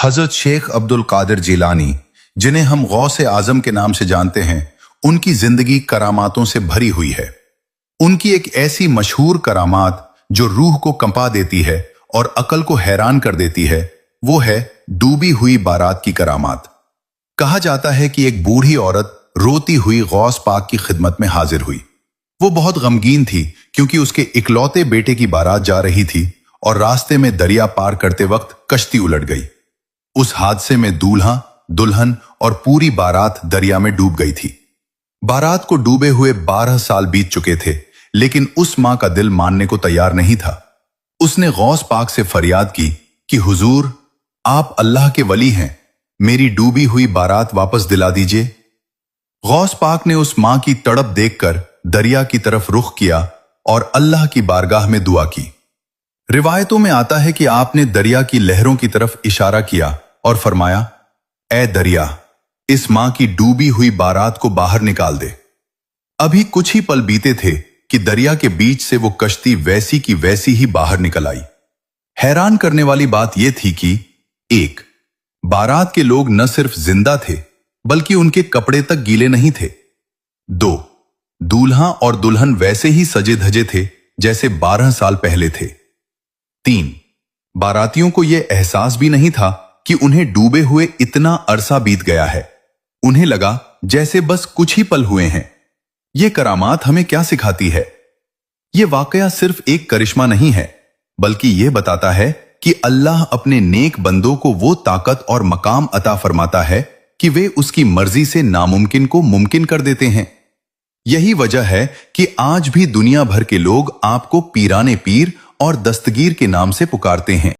हजरत शेख अब्दुल कादिर जिलानी, जिन्हें हम गौसे आजम के नाम से जानते हैं, उनकी जिंदगी करामातों से भरी हुई है। उनकी एक ऐसी मशहूर करामात जो रूह को कंपा देती है और अकल को हैरान कर देती है, वो है डूबी हुई बारात की करामात। कहा जाता है कि एक बूढ़ी औरत रोती हुई गौस पाक की खिदमत में हाजिर हुई। वो बहुत गमगीन थी क्योंकि उसके इकलौते बेटे की बारात जा रही थी और रास्ते में दरिया पार करते वक्त कश्ती उलट गई। उस हादसे में दूल्हा, दुल्हन और पूरी बारात दरिया में डूब गई थी। बारात को डूबे हुए 12 साल बीत चुके थे, लेकिन उस मां का दिल मानने को तैयार नहीं था। उसने गौस पाक से फरियाद की कि हुजूर, आप अल्लाह के वली हैं, मेरी डूबी हुई बारात वापस दिला दीजिए। गौस पाक ने उस मां की तड़प देखकर दरिया की तरफ रुख किया और अल्लाह की बारगाह में दुआ की। रिवायतों में आता है कि आपने दरिया की लहरों की तरफ इशारा किया और फरमाया, ऐ दरिया, इस मां की डूबी हुई बारात को बाहर निकाल दे। अभी कुछ ही पल बीते थे कि दरिया के बीच से वो कश्ती वैसी की वैसी ही बाहर निकल आई। हैरान करने वाली बात यह थी कि 1. बारात के लोग न सिर्फ जिंदा थे, बल्कि उनके कपड़े तक गीले नहीं थे। 2. दूल्हा और दुल्हन वैसे ही सजे धजे थे जैसे 12 साल पहले थे। 3. बारातियों को यह एहसास भी नहीं था कि उन्हें डूबे हुए इतना अरसा बीत गया है। उन्हें लगा जैसे बस कुछ ही पल हुए हैं। यह करामात हमें क्या सिखाती है? यह वाकया सिर्फ एक करिश्मा नहीं है, बल्कि यह बताता है कि अल्लाह अपने नेक बंदों को वो ताकत और मकाम अता फरमाता है कि वे उसकी मर्जी से नामुमकिन को मुमकिन कर देते हैं। यही वजह है कि आज भी दुनिया भर के लोग आपको पीराने पीर और दस्तगीर के नाम से पुकारते हैं।